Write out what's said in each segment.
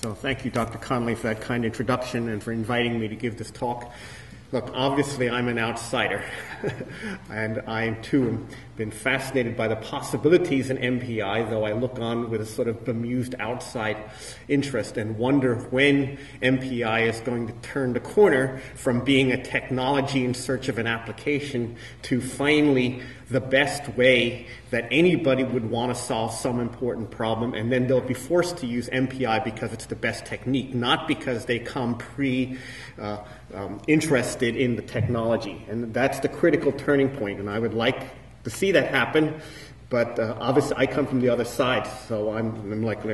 So thank you, Dr. Connolly, for that kind introduction and for inviting me to give this talk. Look, obviously I'm an outsider, and I too have been fascinated by the possibilities in MPI, though I look on with a sort of bemused outside interest and wonder when MPI is going to turn the corner from being a technology in search of an application to finally the best way that anybody would want to solve some important problem, and then they'll be forced to use MPI because it's the best technique, not because they come interested in the technology. And that's the critical turning point, and I would like to see that happen. But obviously, I come from the other side, so I'm like,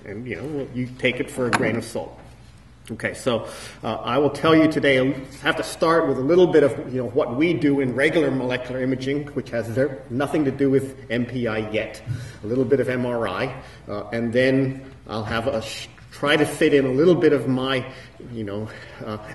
and you take it for a grain of salt. Okay, so I will tell you today, I have to start with a little bit of what we do in regular molecular imaging, which has nothing to do with MPI yet. A little bit of MRI, and then I'll have try to fit in a little bit of my,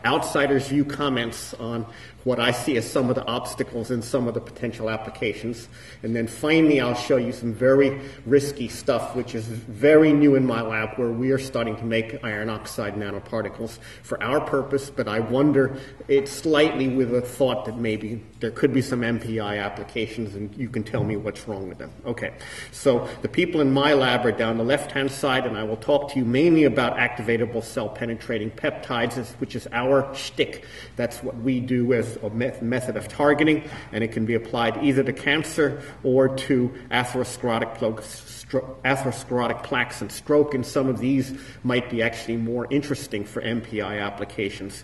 outsider's view comments on what I see as some of the obstacles and some of the potential applications. And then finally, I'll show you some very risky stuff, which is very new in my lab, where we are starting to make iron oxide nanoparticles for our purpose, but I wonder it slightly with a thought that maybe there could be some MPI applications, and you can tell me what's wrong with them. Okay, so the people in my lab are down the left-hand side, and I will talk to you mainly about activatable cell-penetrating peptides, which is our shtick. That's what we do as a method of targeting, and it can be applied either to cancer or to atherosclerotic plaques and stroke, and some of these might be actually more interesting for MPI applications.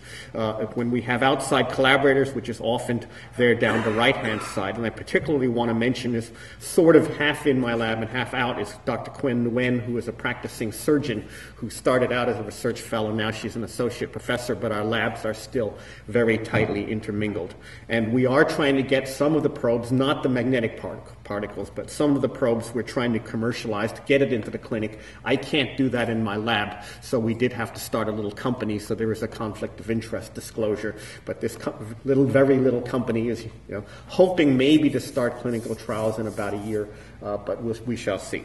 When we have outside collaborators, which is often there down the right-hand side, and I particularly want to mention is sort of half in my lab and half out, is Dr. Quen Nguyen, who is a practicing surgeon who started out as a research fellow. Now she's an associate professor, but our labs are still very tightly intermingled. And we are trying to get some of the probes, not the magnetic particles, but some of the probes we're trying to commercialize to get it into the clinic. I can't do that in my lab, so we did have to start a little company, so there is a conflict of interest disclosure. But this very little company is hoping maybe to start clinical trials in about a year, but we shall see.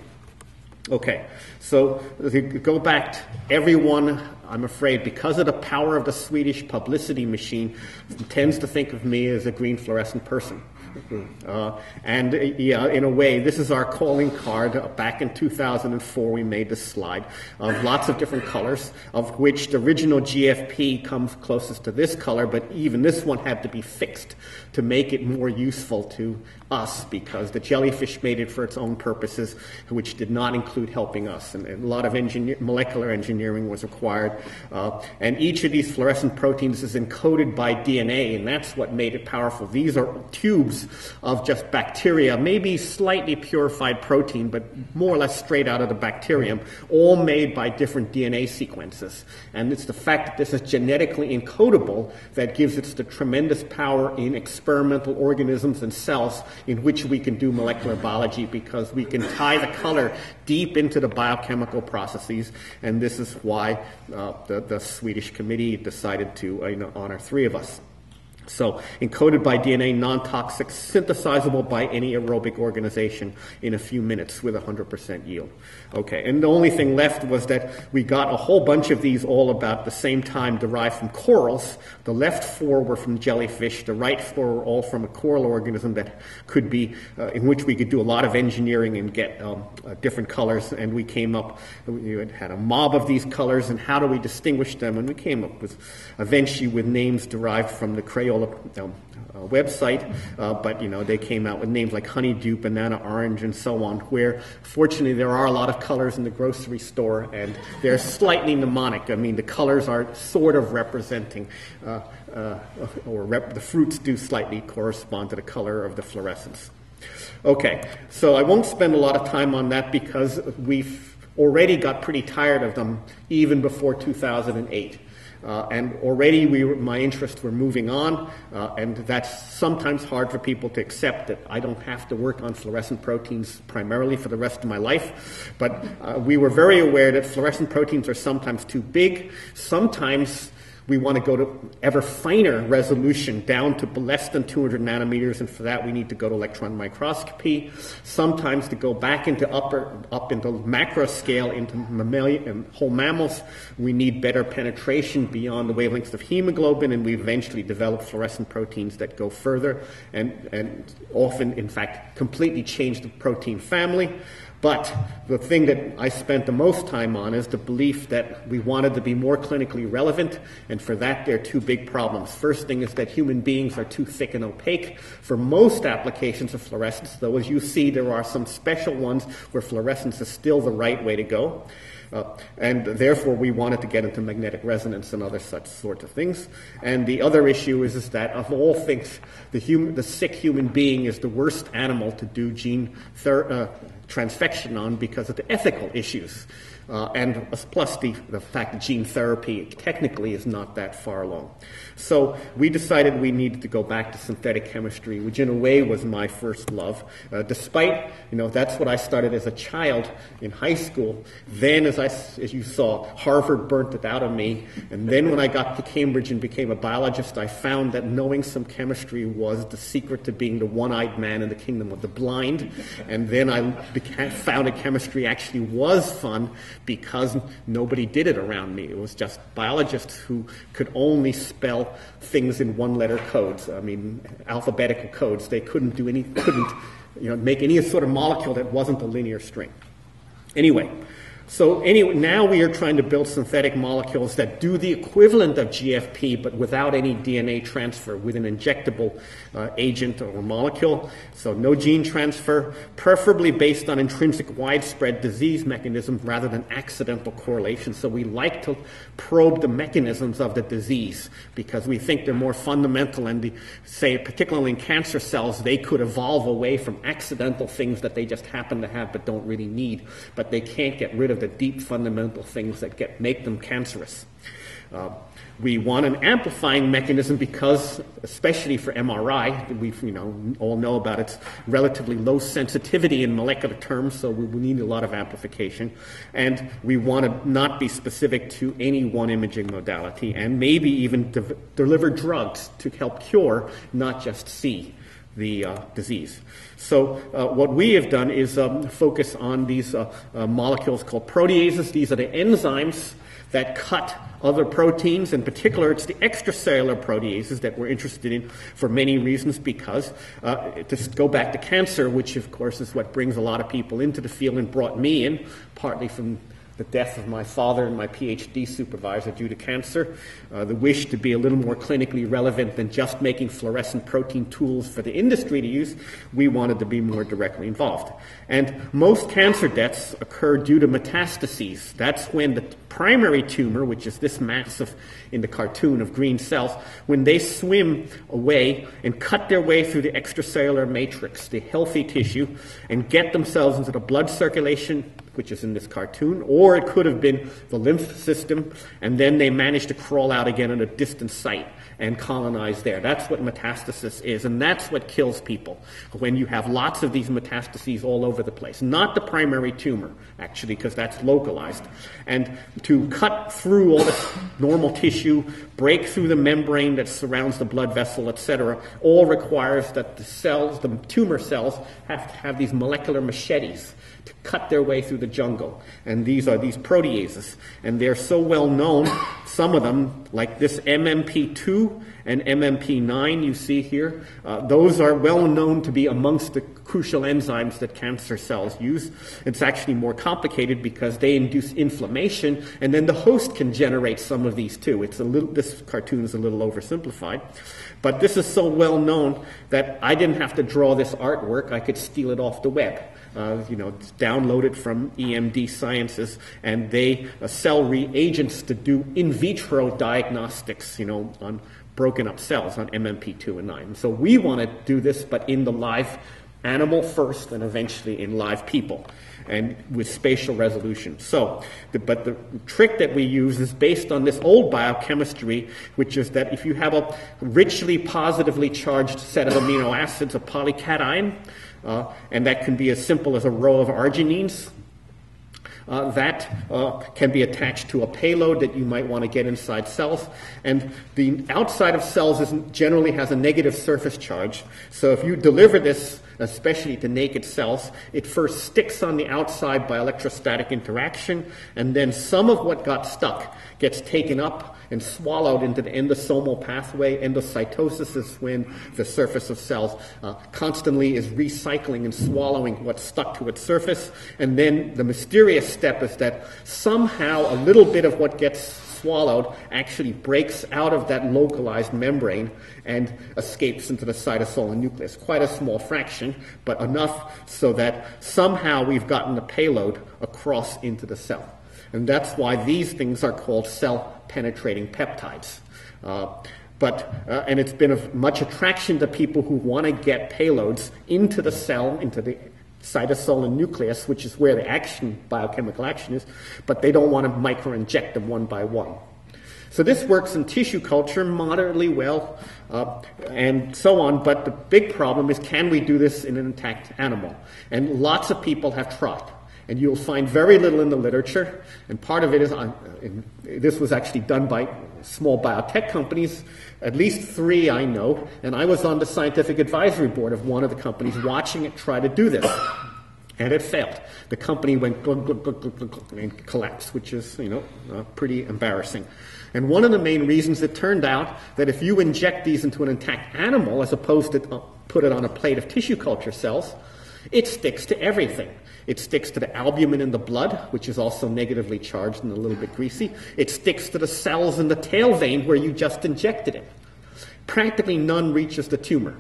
Okay, so if you go back, everyone, I'm afraid, because of the power of the Swedish publicity machine, tends to think of me as a green fluorescent person. And in a way, this is our calling card. Back in 2004, we made this slide of lots of different colors, of which the original GFP comes closest to this color, but even this one had to be fixed to make it more useful to us, because the jellyfish made it for its own purposes, which did not include helping us. And a lot of molecular engineering was required. And each of these fluorescent proteins is encoded by DNA, and that's what made it powerful. These are tubes of just bacteria, maybe slightly purified protein, but more or less straight out of the bacterium, all made by different DNA sequences. And it's the fact that this is genetically encodable that gives it the tremendous power in experimental organisms and cells in which we can do molecular biology, because we can tie the color deep into the biochemical processes, and this is why the Swedish committee decided to honor 3 of us. So, encoded by DNA, non-toxic, synthesizable by any aerobic organization in a few minutes with 100% yield. Okay, and the only thing left was that we got a whole bunch of these all about the same time derived from corals. The left 4 were from jellyfish, the right 4 were all from a coral organism that could be, in which we could do a lot of engineering and get different colors, and we came up, we had a mob of these colors, and how do we distinguish them? And we came up with, eventually, with names derived from the Crayola website, but they came out with names like honeydew, banana orange, and so on, where fortunately there are a lot of colors in the grocery store, and they're slightly mnemonic. I mean, the colors are sort of representing, the fruits do slightly correspond to the color of the fluorescence. Okay, so I won't spend a lot of time on that because we've already got pretty tired of them even before 2008. And already my interests were moving on, and that's sometimes hard for people to accept, that I don't have to work on fluorescent proteins primarily for the rest of my life. But we were very aware that fluorescent proteins are sometimes too big. Sometimes We want to go to ever finer resolution, down to less than 200 nanometers, and for that we need to go to electron microscopy. Sometimes to go back into up into macro scale, into mammalian and whole mammals, we need better penetration beyond the wavelengths of hemoglobin, and we eventually develop fluorescent proteins that go further and often, in fact, completely change the protein family. But the thing that I spent the most time on is the belief that we wanted to be more clinically relevant, and for that there are two big problems. First thing is that human beings are too thick and opaque for most applications of fluorescence, though as you see there are some special ones where fluorescence is still the right way to go. And therefore we wanted to get into magnetic resonance and other such sorts of things. And the other issue is that of all things, the sick human being is the worst animal to do gene transfection on because of the ethical issues. And plus the fact that gene therapy technically is not that far along. So we decided we needed to go back to synthetic chemistry, which in a way was my first love. Despite, that's what I started as a child in high school. Then, as you saw, Harvard burnt it out of me. And then when I got to Cambridge and became a biologist, I found that knowing some chemistry was the secret to being the one-eyed man in the kingdom of the blind. And then I found that chemistry actually was fun, because nobody did it around me. It was just biologists who could only spell things in one-letter codes. I mean, alphabetical codes. They couldn't make any sort of molecule that wasn't a linear string. Anyway, now we are trying to build synthetic molecules that do the equivalent of GFP, but without any DNA transfer with an injectable agent or molecule. So no gene transfer, preferably based on intrinsic widespread disease mechanisms rather than accidental correlation. So we like to probe the mechanisms of the disease because we think they're more fundamental, and say particularly in cancer cells, they could evolve away from accidental things that they just happen to have but don't really need, but they can't get rid of the deep fundamental things that make them cancerous. We want an amplifying mechanism because, especially for MRI, we all know about its relatively low sensitivity in molecular terms, so we need a lot of amplification. And we want to not be specific to any one imaging modality, and maybe even deliver drugs to help cure, not just see the disease. So what we have done is focus on these molecules called proteases. These are the enzymes that cut other proteins. In particular, it's the extracellular proteases that we're interested in for many reasons, because to go back to cancer, which of course is what brings a lot of people into the field and brought me in, partly from the death of my father and my PhD supervisor due to cancer, the wish to be a little more clinically relevant than just making fluorescent protein tools for the industry to use, we wanted to be more directly involved. And most cancer deaths occur due to metastases. That's when the primary tumor, which is this mass in the cartoon of green cells, when they swim away and cut their way through the extracellular matrix, the healthy tissue, and get themselves into the blood circulation, which is in this cartoon, or it could have been the lymph system, and then they manage to crawl out again at a distant site and colonize there. That's what metastasis is, and that's what kills people, when you have lots of these metastases all over the place. Not the primary tumor, actually, because that's localized. And to cut through all this normal tissue, break through the membrane that surrounds the blood vessel, etc., all requires that the tumor cells, have to have these molecular machetes to cut their way through the jungle. And these are these proteases. And they're so well known, some of them, like this MMP2 and MMP9 you see here, those are well known to be amongst the crucial enzymes that cancer cells use. It's actually more complicated because they induce inflammation, and then the host can generate some of these too. This cartoon is a little oversimplified. But this is so well known that I didn't have to draw this artwork. I could steal it off the web. Download it from EMD Sciences, and they sell reagents to do in vitro diagnostics, on broken up cells on MMP2 and 9. And so we want to do this, but in the live animal first, and eventually in live people, and with spatial resolution. But the trick that we use is based on this old biochemistry, which is that if you have a richly positively charged set of amino acids, a polycation, and that can be as simple as a row of arginines, that can be attached to a payload that you might want to get inside cells. And the outside of cells generally has a negative surface charge. So if you deliver this, especially to naked cells, it first sticks on the outside by electrostatic interaction, and then some of what got stuck gets taken up and swallowed into the endosomal pathway. Endocytosis is when the surface of cells constantly is recycling and swallowing what's stuck to its surface. And then the mysterious step is that somehow a little bit of what gets swallowed actually breaks out of that localized membrane and escapes into the cytosol and nucleus. Quite a small fraction, but enough so that somehow we've gotten the payload across into the cell. And that's why these things are called cell-penetrating peptides. And it's been of much attraction to people who want to get payloads into the cell, into the cytosol and nucleus, which is where the action, biochemical action is, but they don't want to micro-inject them one by one. So this works in tissue culture moderately well, and so on, but the big problem is, can we do this in an intact animal? And lots of people have tried. And you'll find very little in the literature, and part of it is, this was actually done by small biotech companies, at least 3 I know, and I was on the scientific advisory board of one of the companies watching it try to do this. And it failed. The company went glug, glug, glug, glug, glug, glug, and collapsed, which is, pretty embarrassing. And one of the main reasons, it turned out that if you inject these into an intact animal as opposed to put it on a plate of tissue culture cells, it sticks to everything. It sticks to the albumin in the blood, which is also negatively charged and a little bit greasy. It sticks to the cells in the tail vein where you just injected it. Practically none reaches the tumor.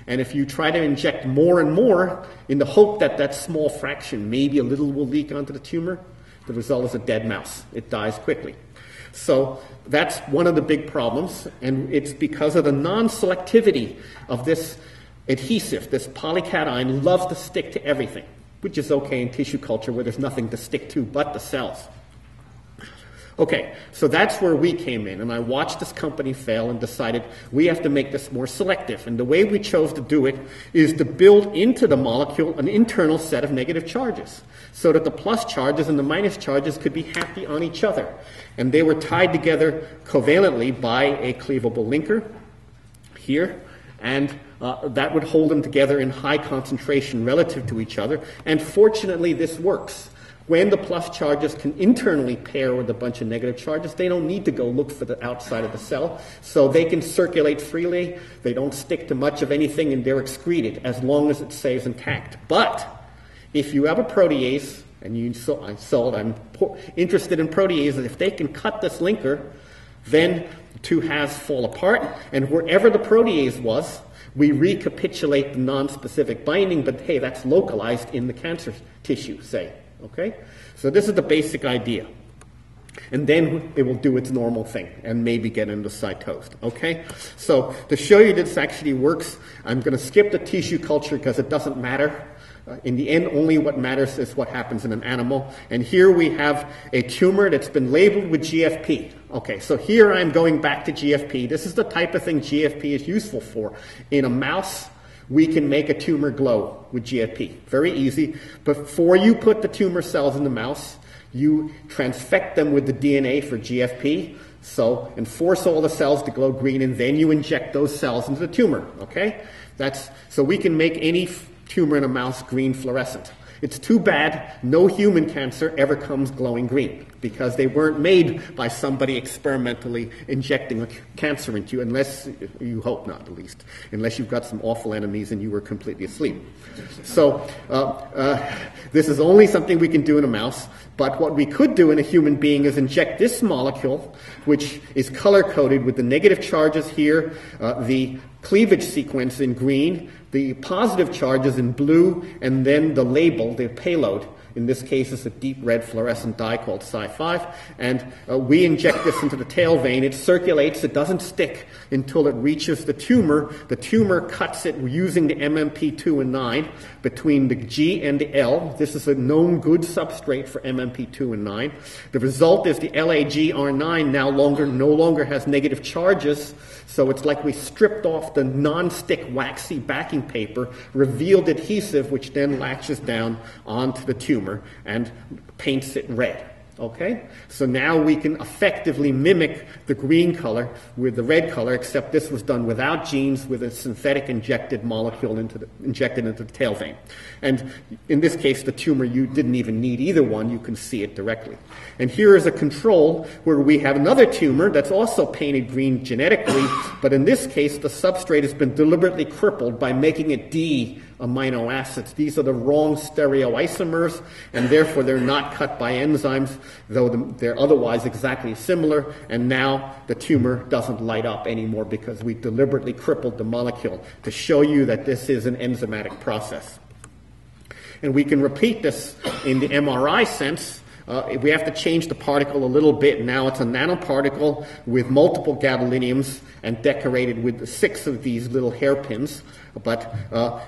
And if you try to inject more and more in the hope that that small fraction, maybe a little, will leak onto the tumor, the result is a dead mouse. It dies quickly. So that's one of the big problems, and it's because of the non-selectivity of this adhesive. This polycation loves to stick to everything, which is okay in tissue culture where there's nothing to stick to but the cells. Okay, so that's where we came in, and I watched this company fail and decided we have to make this more selective. And the way we chose to do it is to build into the molecule an internal set of negative charges, so that the plus charges and the minus charges could be happy on each other. And they were tied together covalently by a cleavable linker here, and that would hold them together in high concentration relative to each other. And fortunately, this works. When the plus charges can internally pair with a bunch of negative charges, they don't need to go look for the outside of the cell. So they can circulate freely. They don't stick to much of anything, and they're excreted as long as it stays intact. But if you have a protease, and I'm interested in proteases, if they can cut this linker, then the 2 halves fall apart, and wherever the protease was, we recapitulate the non-specific binding, but hey, that's localized in the cancer tissue, say. Okay? So this is the basic idea. And then it will do its normal thing and maybe get endocytosed. Okay? So to show you this actually works, I'm going to skip the tissue culture because it doesn't matter. In the end, only what matters is what happens in an animal. And here we have a tumor that's been labeled with GFP. Okay, so here I'm going back to GFP. This is the type of thing GFP is useful for. In a mouse, we can make a tumor glow with GFP. Very easy. Before you put the tumor cells in the mouse, you transfect them with the DNA for GFP, and force all the cells to glow green, and then you inject those cells into the tumor. Okay? So we can make any tumor in a mouse green fluorescent. It's too bad no human cancer ever comes glowing green, because they weren't made by somebody experimentally injecting a cancer into you, unless you hope not, at least, unless you've got some awful enemies and you were completely asleep. So this is only something we can do in a mouse, but what we could do in a human being is inject this molecule, which is color-coded with the negative charges here, the cleavage sequence in green, the positive charges in blue, and then the label, the payload. In this case, it's a deep red fluorescent dye called Psi5, and we inject this into the tail vein. It circulates. It doesn't stick until it reaches the tumor. The tumor cuts it using the MMP2 and 9 between the G and the L. This is a known good substrate for MMP2 and 9. The result is the LAGR9 no longer has negative charges, so it's like we stripped off the non-stick waxy backing paper, revealed adhesive, which then latches down onto the tumor. tumor and paints it red. Okay? So now we can effectively mimic the green color with the red color, except this was done without genes, with a synthetic injected molecule injected into the tail vein. And in this case, the tumor, you didn't even need either one. You can see it directly. And here is a control where we have another tumor that's also painted green genetically, but in this case, the substrate has been deliberately crippled by making it D amino acids. These are the wrong stereoisomers, and therefore they're not cut by enzymes, though they're otherwise exactly similar, and now the tumor doesn't light up anymore because we deliberately crippled the molecule to show you that this is an enzymatic process. And we can repeat this in the MRI sense. We have to change the particle a little bit. Now it's a nanoparticle with multiple gadoliniums and decorated with 6 of these little hairpins. But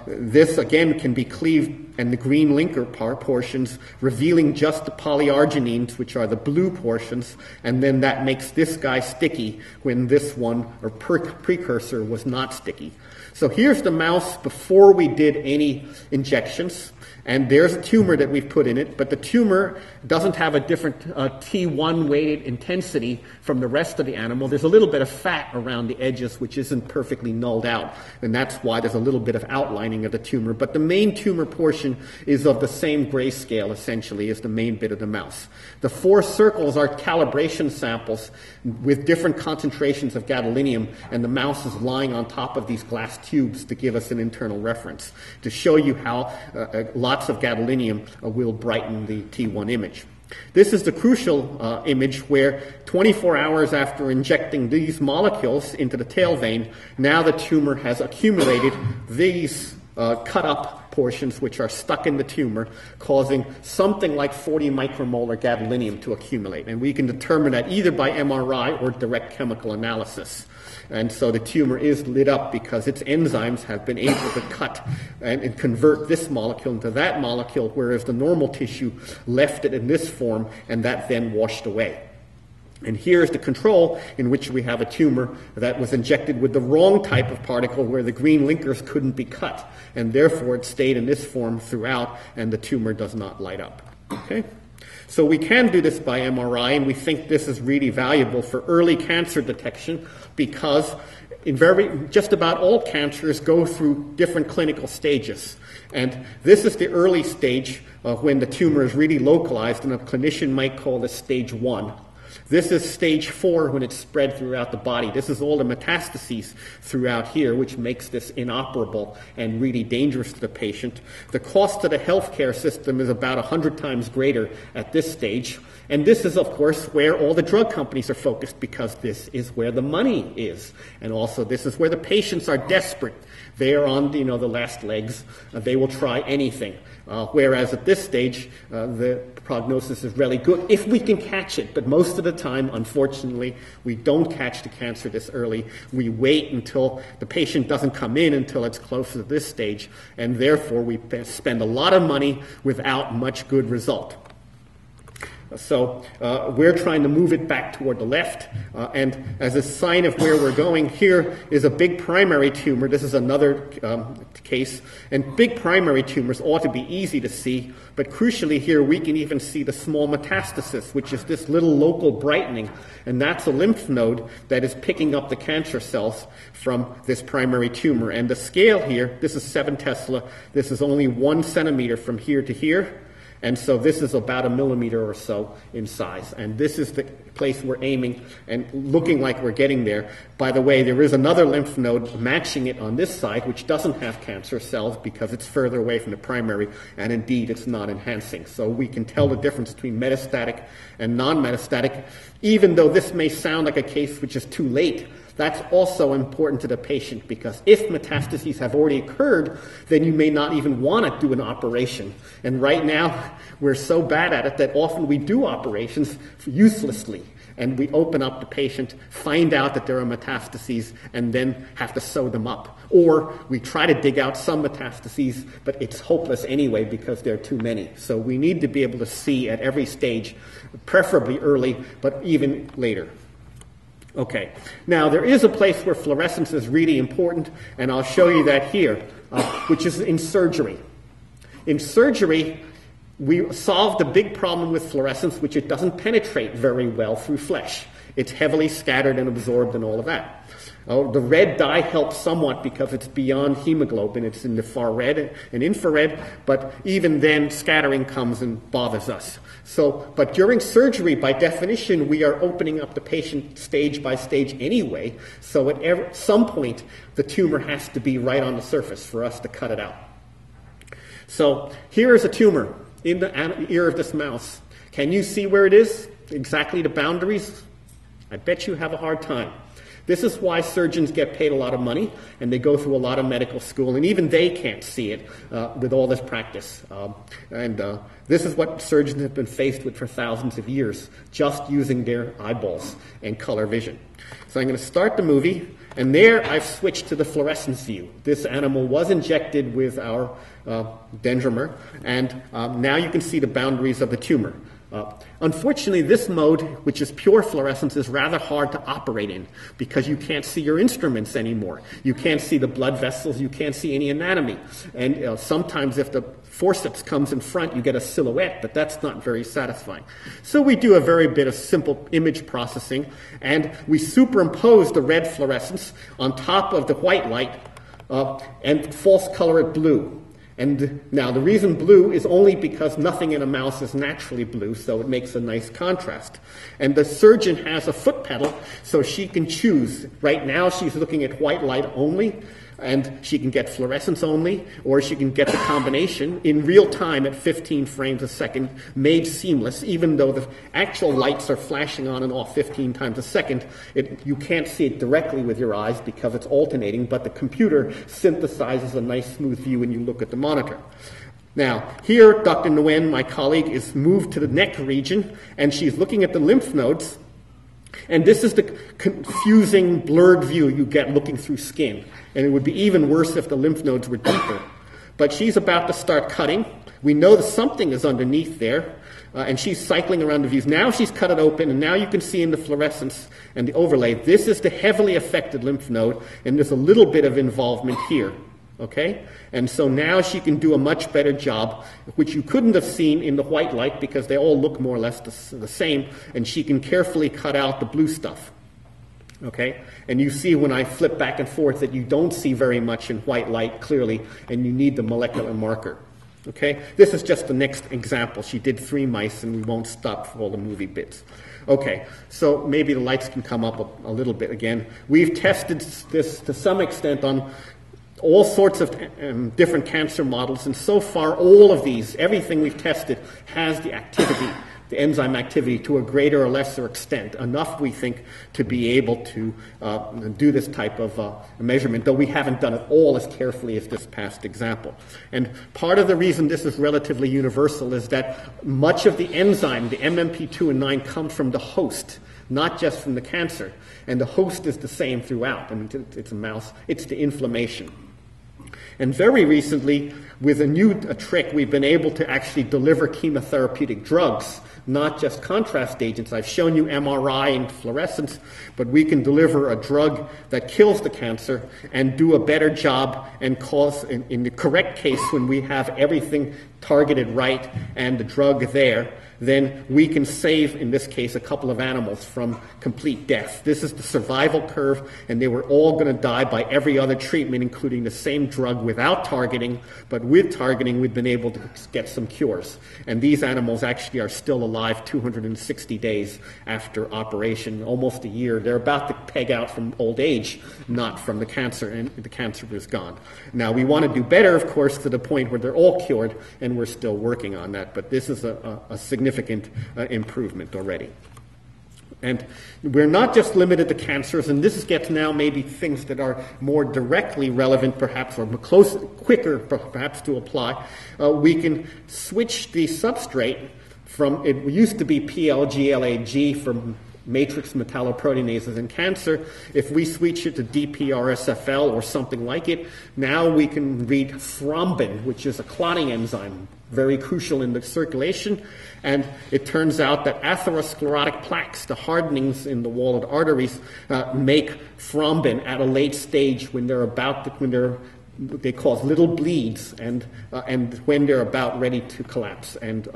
this, again, can be cleaved, and the green linker portions revealing just the polyarginines, which are the blue portions, and then that makes this guy sticky when this one, or precursor, was not sticky. So here's the mouse before we did any injections. And there's a tumor that we've put in it, but the tumor doesn't have a different T1 weighted intensity from the rest of the animal. There's a little bit of fat around the edges, which isn't perfectly nulled out, and that's why there's a little bit of outlining of the tumor. But the main tumor portion is of the same grayscale, essentially, as the main bit of the mouse. The 4 circles are calibration samples with different concentrations of gadolinium, and the mouse is lying on top of these glass tubes to give us an internal reference, to show you how lots of gadolinium will brighten the T1 image. This is the crucial image where 24 hours after injecting these molecules into the tail vein, now the tumor has accumulated these cut up portions which are stuck in the tumor, causing something like 40 micromolar gadolinium to accumulate. And we can determine that either by MRI or direct chemical analysis. And so the tumor is lit up because its enzymes have been able to cut and convert this molecule into that molecule, whereas the normal tissue left it in this form, and that then washed away. And here's the control in which we have a tumor that was injected with the wrong type of particle where the green linkers couldn't be cut, and therefore it stayed in this form throughout, and the tumor does not light up. Okay? So we can do this by MRI, and we think this is really valuable for early cancer detection because just about all cancers go through different clinical stages. And this is the early stage when the tumor is really localized, and a clinician might call this stage 1. This is stage 4 when it's spread throughout the body. This is all the metastases throughout here, which makes this inoperable and really dangerous to the patient. The cost to the healthcare system is about 100 times greater at this stage. And this is, of course, where all the drug companies are focused because this is where the money is. And also this is where the patients are desperate. They are on the last legs. They will try anything. Whereas at this stage, the prognosis is really good if we can catch it. But most of the time, unfortunately, we don't catch the cancer this early. We wait until the patient doesn't come in until it's close to this stage. And therefore, we spend a lot of money without much good result. So we're trying to move it back toward the left. And as a sign of where we're going, here is a big primary tumor. This is another case. And big primary tumors ought to be easy to see. But crucially here, we can even see the small metastasis, which is this little local brightening. And that's a lymph node that is picking up the cancer cells from this primary tumor. And the scale here, this is 7 Tesla. This is only 1 centimeter from here to here. And so this is about 1 millimeter or so in size. And this is the place we're aiming and looking like we're getting there. By the way, there is another lymph node matching it on this side, which doesn't have cancer cells because it's further away from the primary, and indeed it's not enhancing. So we can tell the difference between metastatic and non-metastatic, even though this may sound like a case which is too late. That's also important to the patient because if metastases have already occurred, then you may not even want to do an operation. And right now, we're so bad at it that often we do operations uselessly. And we open up the patient, find out that there are metastases, and then have to sew them up. Or we try to dig out some metastases, but it's hopeless anyway because there are too many. So we need to be able to see at every stage, preferably early, but even later. Okay, now there is a place where fluorescence is really important, and I'll show you that here, which is in surgery. In surgery, we solved a big problem with fluorescence, which it doesn't penetrate very well through flesh. It's heavily scattered and absorbed and all of that. The red dye helps somewhat because it's beyond hemoglobin. It's in the far red and infrared, but even then scattering comes and bothers us. But during surgery, by definition, we are opening up the patient stage by stage anyway, so at some point the tumor has to be right on the surface for us to cut it out. So here is a tumor in the ear of this mouse. Can you see where it is? Exactly the boundaries? I bet you have a hard time. This is why surgeons get paid a lot of money, and they go through a lot of medical school, and even they can't see it with all this practice. This is what surgeons have been faced with for thousands of years, just using their eyeballs and color vision. So I'm going to start the movie, and there I've switched to the fluorescence view. This animal was injected with our dendrimer, and now you can see the boundaries of the tumor. Unfortunately, this mode, which is pure fluorescence, is rather hard to operate in because you can't see your instruments anymore. You can't see the blood vessels. You can't see any anatomy. And sometimes if the forceps comes in front, you get a silhouette, but that's not very satisfying. So we do a very bit of simple image processing, and we superimpose the red fluorescence on top of the white light and false color it blue. And now the reason blue is only because nothing in a mouse is naturally blue, so it makes a nice contrast. And the surgeon has a foot pedal, so she can choose. Right now she's looking at white light only, and she can get fluorescence only, or she can get the combination in real time at 15 frames a second, made seamless, even though the actual lights are flashing on and off 15 times a second. You can't see it directly with your eyes because it's alternating, but the computer synthesizes a nice smooth view when you look at the monitor. Now, here Dr. Nguyen, my colleague, is moved to the neck region, and she's looking at the lymph nodes. And this is the confusing, blurred view you get looking through skin. And it would be even worse if the lymph nodes were deeper. But she's about to start cutting. We know that something is underneath there. And she's cycling around the views. Now she's cut it open, and now you can see in the fluorescence and the overlay, this is the heavily affected lymph node, and there's a little bit of involvement here. Okay? And so now she can do a much better job, which you couldn't have seen in the white light because they all look more or less the same, and she can carefully cut out the blue stuff. Okay? And you see when I flip back and forth that you don't see very much in white light clearly, and you need the molecular marker. Okay? This is just the next example. She did 3 mice, and we won't stop for all the movie bits. Okay, so maybe the lights can come up a little bit again. We've tested this to some extent on all sorts of different cancer models, and so far all of these, everything we've tested, has the activity, the enzyme activity, to a greater or lesser extent, enough, we think, to be able to do this type of measurement, though we haven't done it all as carefully as this past example. And part of the reason this is relatively universal is that much of the enzyme, the MMP2 and 9, comes from the host, not just from the cancer. And the host is the same throughout. I mean, it's a mouse. It's the inflammation. And very recently, with a new trick, we've been able to actually deliver chemotherapeutic drugs, not just contrast agents. I've shown you MRI and fluorescence, but we can deliver a drug that kills the cancer and do a better job and cause, in the correct case, when we have everything targeted right and the drug there, then we can save, in this case, a couple of animals from complete death. This is the survival curve, and they were all going to die by every other treatment, including the same drug without targeting, but with targeting, we've been able to get some cures. And these animals actually are still alive 260 days after operation, almost a year. They're about to peg out from old age, not from the cancer, and the cancer is gone. Now, we want to do better, of course, to the point where they're all cured, and we're still working on that, but this is a significant improvement already. And we're not just limited to cancers, and this gets now maybe things that are more directly relevant perhaps, or quicker perhaps to apply. We can switch the substrate from, it used to be PLG-LAG from matrix metalloproteinases in cancer. If we switch it to DPRSFL or something like it, now we can read thrombin, which is a clotting enzyme, very crucial in the circulation. And it turns out that atherosclerotic plaques, the hardenings in the wall of the arteries, make thrombin at a late stage when they're they cause little bleeds, and when they're about ready to collapse and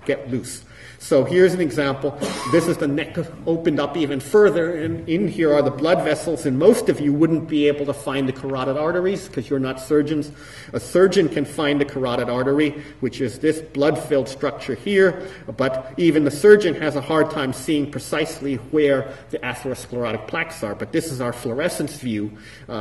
get loose. So here's an example. This is the neck opened up even further, and in here are the blood vessels, and most of you wouldn't be able to find the carotid arteries because you're not surgeons. A surgeon can find the carotid artery, which is this blood-filled structure here, but even the surgeon has a hard time seeing precisely where the atherosclerotic plaques are. But this is our fluorescence view.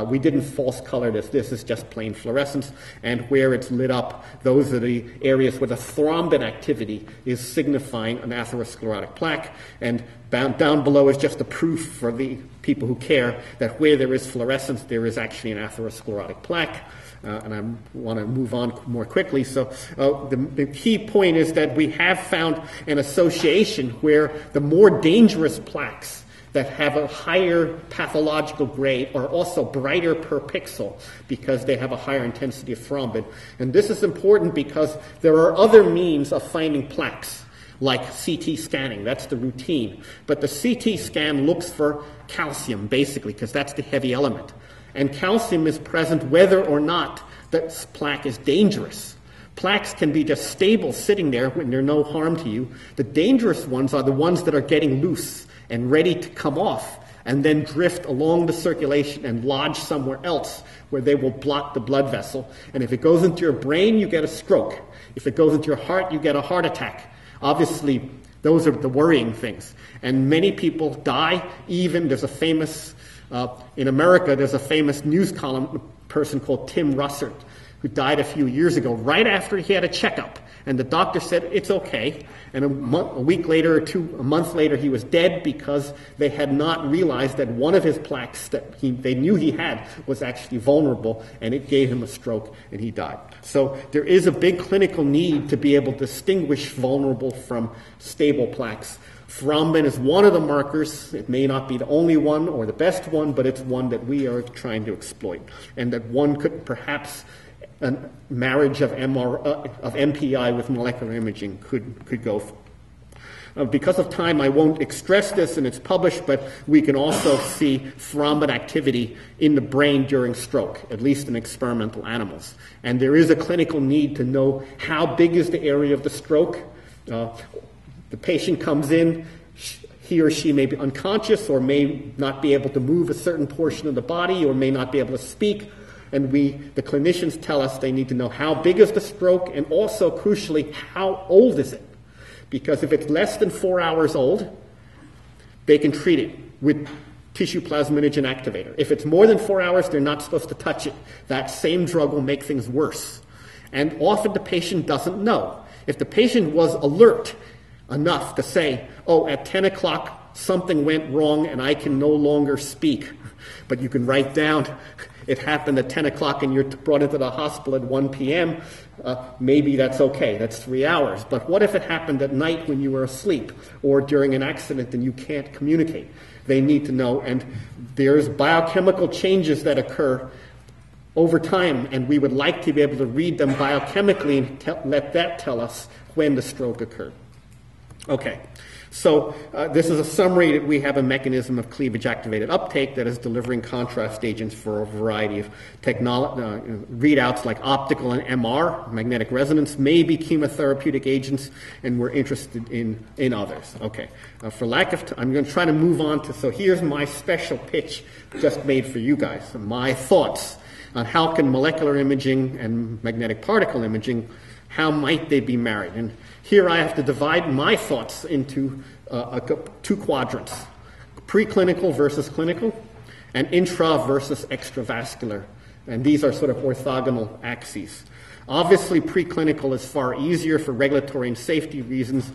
We didn't false color this. This is just plain fluorescence, and where it's lit up, those are the areas where the thrombin activity is signifying an atherosclerotic plaque, and down below is just a proof for the people who care that where there is fluorescence, there is actually an atherosclerotic plaque. And I want to move on more quickly. So the key point is that we have found an association where the more dangerous plaques that have a higher pathological grade are also brighter per pixel because they have a higher intensity of thrombin. And this is important because there are other means of finding plaques, like CT scanning. That's the routine. But the CT scan looks for calcium, basically, because that's the heavy element. And calcium is present whether or not that plaque is dangerous. Plaques can be just stable sitting there when they're no harm to you. The dangerous ones are the ones that are getting loose and ready to come off and then drift along the circulation and lodge somewhere else where they will block the blood vessel. And if it goes into your brain, you get a stroke. If it goes into your heart, you get a heart attack. Obviously, those are the worrying things. And many people die. Even there's a famous, in America, there's a famous news column person called Tim Russert who died a few years ago right after he had a checkup. And the doctor said, it's okay. And a week later or a month later, he was dead because they had not realized that one of his plaques that they knew he had was actually vulnerable, and it gave him a stroke, and he died. So there is a big clinical need to be able to distinguish vulnerable from stable plaques. Thrombin is one of the markers. It may not be the only one or the best one, but it's one that we are trying to exploit, and that one could perhaps a marriage of MPI with molecular imaging could go for. Because of time, I won't express this, and it's published, but we can also see thrombin activity in the brain during stroke, at least in experimental animals. And there is a clinical need to know how big is the area of the stroke. The patient comes in, he or she may be unconscious or may not be able to move a certain portion of the body or may not be able to speak. And the clinicians tell us they need to know how big is the stroke and also, crucially, how old is it? Because if it's less than 4 hours old, they can treat it with tissue plasminogen activator. If it's more than 4 hours, they're not supposed to touch it. That same drug will make things worse. And often the patient doesn't know. If the patient was alert enough to say, oh, at 10 o'clock something went wrong and I can no longer speak, but you can write down it happened at 10 o'clock and you're brought into the hospital at 1 p.m., maybe that's okay. That's 3 hours. But what if it happened at night when you were asleep or during an accident and you can't communicate? They need to know. And there's biochemical changes that occur over time, and we would like to be able to read them biochemically and let that tell us when the stroke occurred. Okay. So this is a summary that we have a mechanism of cleavage-activated uptake that is delivering contrast agents for a variety of readouts like optical and MR, magnetic resonance, maybe chemotherapeutic agents, and we're interested in others. Okay. For lack of time, I'm going to try to move on to, so here's my special pitch just made for you guys, my thoughts on how can molecular imaging and magnetic particle imaging, how might they be married? And here I have to divide my thoughts into two quadrants, preclinical versus clinical, and intra versus extravascular. And these are sort of orthogonal axes. Obviously, preclinical is far easier for regulatory and safety reasons.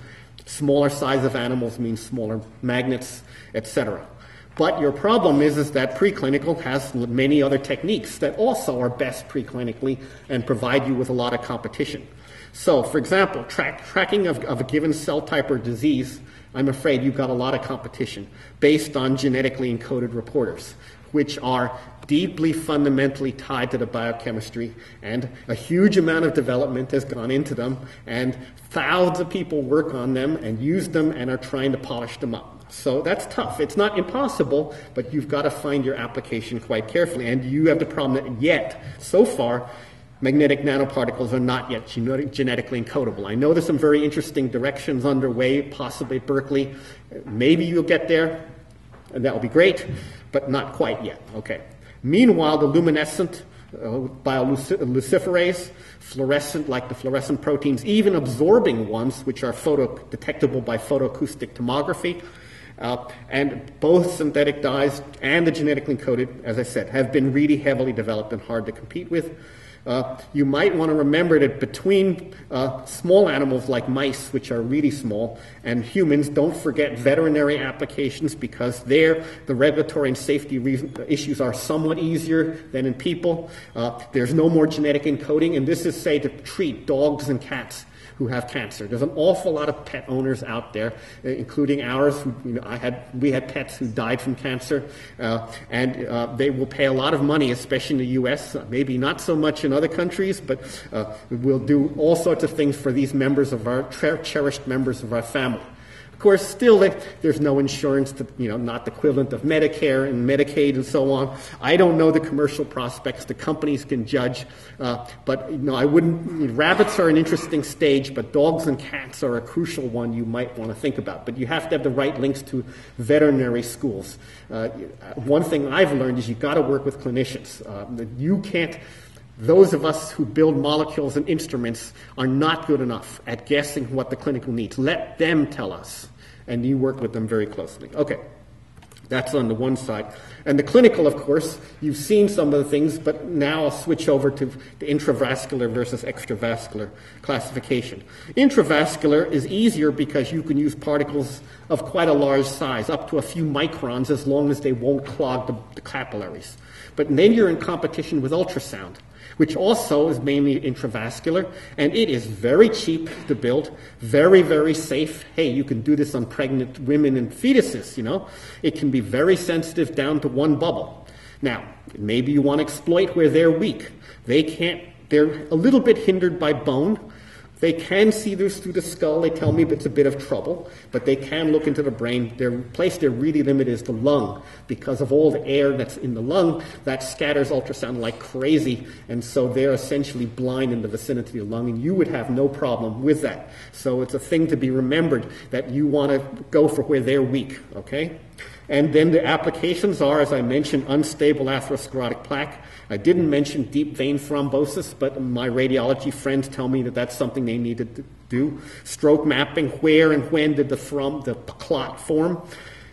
Smaller size of animals means smaller magnets, etc. But your problem is that preclinical has many other techniques that also are best preclinically and provide you with a lot of competition. So, for example, tracking of a given cell type or disease, I'm afraid you've got a lot of competition based on genetically encoded reporters, which are deeply fundamentally tied to the biochemistry, and a huge amount of development has gone into them, and thousands of people work on them and use them and are trying to polish them up. So that's tough. It's not impossible, but you've got to find your application quite carefully. And you have the problem that yet, so far, magnetic nanoparticles are not yet genetically encodable. I know there's some very interesting directions underway, possibly at Berkeley. Maybe you'll get there, and that will be great, but not quite yet. Okay. Meanwhile, the luminescent bioluciferase, fluorescent, like the fluorescent proteins, even absorbing ones, which are detectable by photoacoustic tomography, and both synthetic dyes and the genetically encoded, as I said, have been really heavily developed and hard to compete with. You might want to remember that between small animals like mice, which are really small, and humans, don't forget veterinary applications, because there the regulatory and safety issues are somewhat easier than in people. There's no more genetic encoding, and this is, say, to treat dogs and cats who have cancer. There's an awful lot of pet owners out there, including ours. Who, we had pets who died from cancer, and they will pay a lot of money, especially in the U.S. Maybe not so much in other countries, but we'll do all sorts of things for these members of our cherished members of our family. Of course, still, there's no insurance, not the equivalent of Medicare and Medicaid and so on. I don't know the commercial prospects. The companies can judge. But I wouldn't. Rabbits are an interesting stage, but dogs and cats are a crucial one you might want to think about. But you have to have the right links to veterinary schools. One thing I've learned is you've got to work with clinicians. You can't. Those of us who build molecules and instruments are not good enough at guessing what the clinical needs. Let them tell us, and you work with them very closely. Okay, that's on the one side. And the clinical, of course, you've seen some of the things, but now I'll switch over to the intravascular versus extravascular classification. Intravascular is easier because you can use particles of quite a large size, up to a few microns, as long as they won't clog the capillaries. But then you're in competition with ultrasound, which also is mainly intravascular, and it is very cheap to build, very, very safe. Hey, you can do this on pregnant women and fetuses, It can be very sensitive down to one bubble. Now, maybe you want to exploit where they're weak. They're a little bit hindered by bone. They can see this through the skull. They tell me it's a bit of trouble, but they can look into the brain. The place they're really limited is the lung, because of all the air that's in the lung that scatters ultrasound like crazy, and so they're essentially blind in the vicinity of the lung, and you would have no problem with that. So it's a thing to be remembered that you want to go for where they're weak, okay? And then the applications are, as I mentioned, unstable atherosclerotic plaque. I didn't mention deep vein thrombosis, but my radiology friends tell me that that's something they needed to do. Stroke mapping, where and when did the clot form?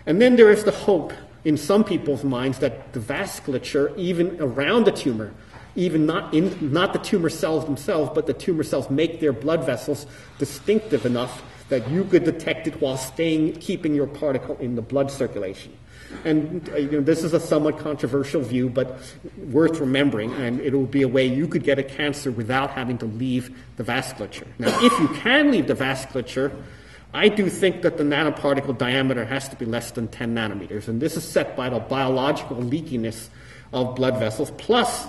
And then there is the hope in some people's minds that the vasculature, even around the tumor, even not the tumor cells themselves, but the tumor cells make their blood vessels distinctive enough that you could detect it while keeping your particle in the blood circulation. And this is a somewhat controversial view, but worth remembering, and it will be a way you could get a cancer without having to leave the vasculature. Now, if you can leave the vasculature, I do think that the nanoparticle diameter has to be less than 10 nanometers, and this is set by the biological leakiness of blood vessels, plus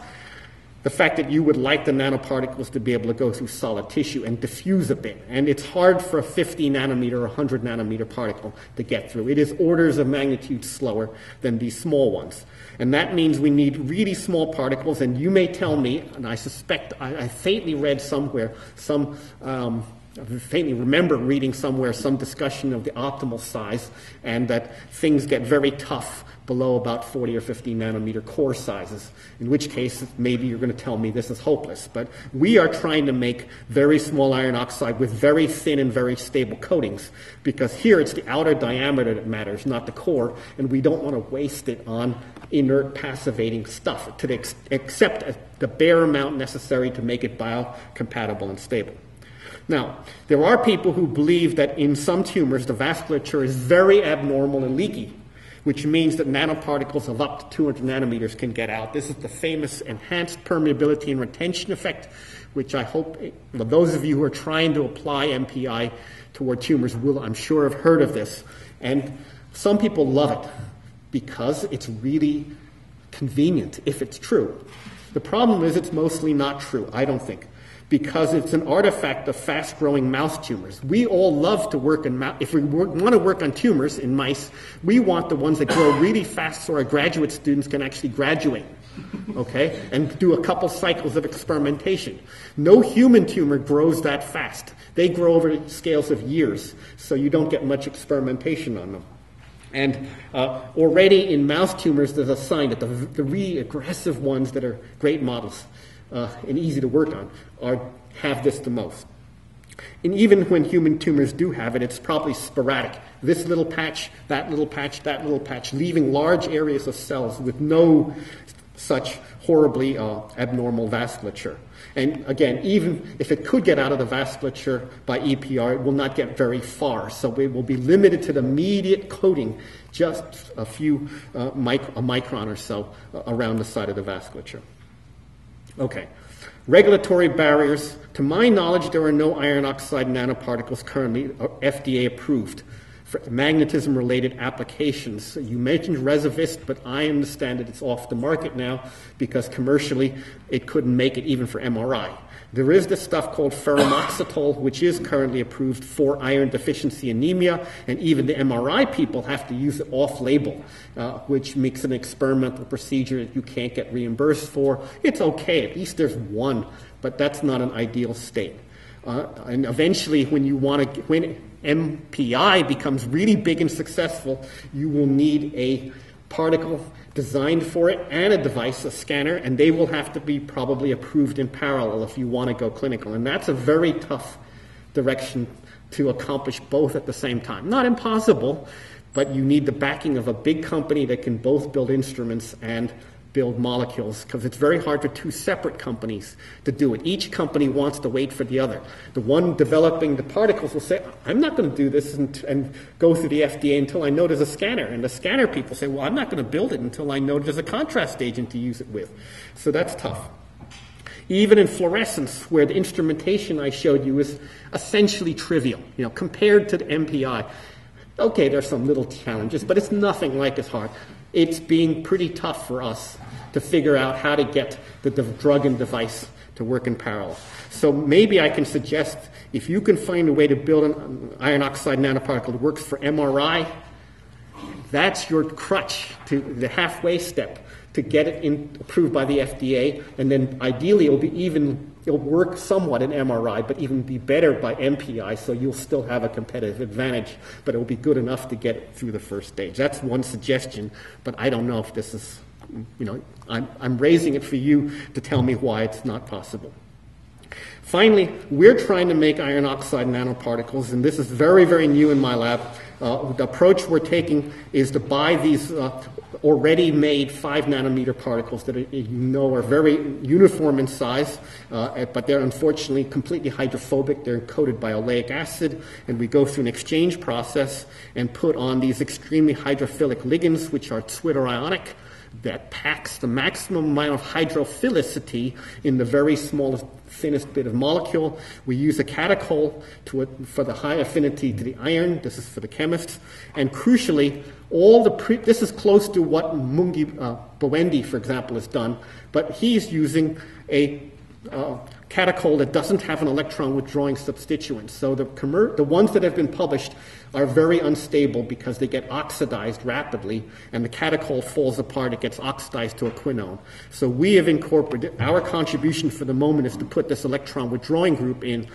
the fact that you would like the nanoparticles to be able to go through solid tissue and diffuse a bit. And it's hard for a 50 nanometer or 100 nanometer particle to get through. It is orders of magnitude slower than these small ones. And that means we need really small particles, and you may tell me, and I suspect, I faintly read somewhere, I faintly remember reading somewhere some discussion of the optimal size, and that things get very tough below about 40 or 50 nanometer core sizes, in which case maybe you're going to tell me this is hopeless. But we are trying to make very small iron oxide with very thin and very stable coatings, because here it's the outer diameter that matters, not the core, and we don't want to waste it on inert passivating stuff, except the bare amount necessary to make it biocompatible and stable. Now, there are people who believe that in some tumors the vasculature is very abnormal and leaky, which means that nanoparticles of up to 200 nanometers can get out. This is the famous enhanced permeability and retention effect, which I hope those of you who are trying to apply MPI toward tumors will, I'm sure, have heard of this. And some people love it because it's really convenient if it's true. The problem is it's mostly not true, I don't think, because it's an artifact of fast-growing mouse tumors. We all love to work in if we want to work on tumors in mice, we want the ones that grow really fast so our graduate students can actually graduate, okay, and do a couple cycles of experimentation. No human tumor grows that fast. They grow over scales of years, so you don't get much experimentation on them. And already in mouse tumors, there's a sign that the really aggressive ones that are great models and easy to work on have this the most. And even when human tumors do have it, it's probably sporadic. This little patch, that little patch, that little patch, leaving large areas of cells with no such horribly abnormal vasculature. And again, even if it could get out of the vasculature by EPR, it will not get very far. So it will be limited to the immediate coating, just a few a micron or so around the side of the vasculature. Okay. Regulatory barriers. To my knowledge, there are no iron oxide nanoparticles currently FDA approved for magnetism-related applications. You mentioned Resivist, but I understand that it's off the market now because commercially it couldn't make it even for MRI. There is this stuff called ferromoxetol, which is currently approved for iron deficiency anemia, and even the MRI people have to use it off-label, which makes an experimental procedure that you can't get reimbursed for. It's okay, at least there's one, but that's not an ideal state. And eventually, when MPI becomes really big and successful, you will need a particle designed for it and a device, a scanner, and they will have to be probably approved in parallel if you want to go clinical. And that's a very tough direction to accomplish both at the same time. Not impossible, but you need the backing of a big company that can both build instruments and build molecules, because it's very hard for two separate companies to do it. Each company wants to wait for the other. The one developing the particles will say, I'm not going to do this and go through the FDA until I know there's a scanner. And the scanner people say, well, I'm not going to build it until I know there's a contrast agent to use it with. So that's tough. Even in fluorescence, where the instrumentation I showed you is essentially trivial, compared to the MPI. Okay, there's some little challenges, but it's nothing like as hard. It's being pretty tough for us to figure out how to get the drug and device to work in parallel. So maybe I can suggest if you can find a way to build an iron oxide nanoparticle that works for MRI, that's your crutch to the halfway step to get it approved by the FDA, and then ideally it'll work somewhat in MRI, but even be better by MPI, so you'll still have a competitive advantage, but it will be good enough to get it through the first stage. That's one suggestion, but I don't know if this is, I'm raising it for you to tell me why it's not possible. Finally, we're trying to make iron oxide nanoparticles, and this is very, very new in my lab. The approach we're taking is to buy these already made 5 nanometer particles that are very uniform in size, but they're unfortunately completely hydrophobic. They're coated by oleic acid, and we go through an exchange process and put on these extremely hydrophilic ligands, which are zwitterionic, that packs the maximum amount of hydrophilicity in the very smallest, thinnest bit of molecule. We use a catechol for the high affinity to the iron. This is for the chemists. And crucially, this is close to what Mungi Bowendi, for example, has done, but he's using a catechol that doesn't have an electron withdrawing substituent. So the ones that have been published are very unstable because they get oxidized rapidly, and the catechol falls apart. It gets oxidized to a quinone. So we have incorporated, our contribution for the moment is to put this electron withdrawing group in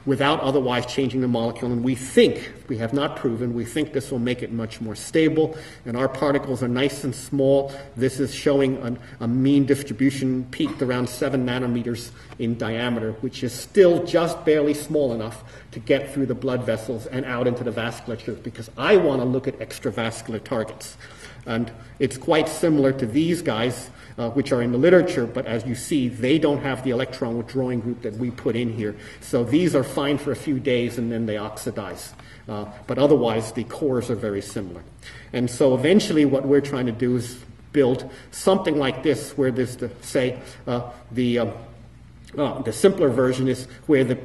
without otherwise changing the molecule. And we think, we have not proven, we think this will make it much more stable. And our particles are nice and small. This is showing a mean distribution peaked around 7 nanometers in diameter, which is still just barely small enough to get through the blood vessels and out into the vasculature, because I want to look at extravascular targets. And it's quite similar to these guys, which are in the literature, but as you see, they don't have the electron withdrawing group that we put in here. So these are fine for a few days and then they oxidize. But otherwise, the cores are very similar. And so eventually what we're trying to do is build something like this, where there's the simpler version is where the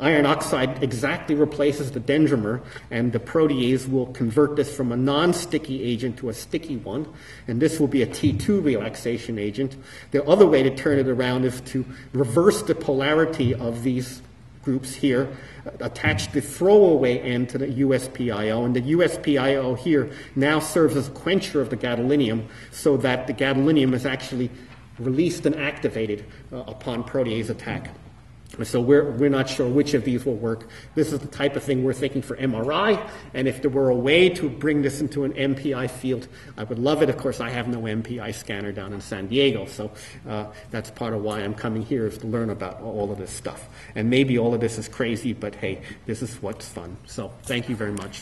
iron oxide exactly replaces the dendrimer, and the protease will convert this from a non-sticky agent to a sticky one, and this will be a T2 relaxation agent. The other way to turn it around is to reverse the polarity of these groups here, attach the throwaway end to the USPIO, and the USPIO here now serves as a quencher of the gadolinium, so that the gadolinium is actually released and activated upon protease attack. So we're not sure which of these will work. This is the type of thing we're thinking for MRI, and if there were a way to bring this into an MPI field, I would love it. Of course, I have no MPI scanner down in San Diego, so that's part of why I'm coming here, is to learn about all of this stuff. And maybe all of this is crazy, but hey, this is what's fun. So thank you very much.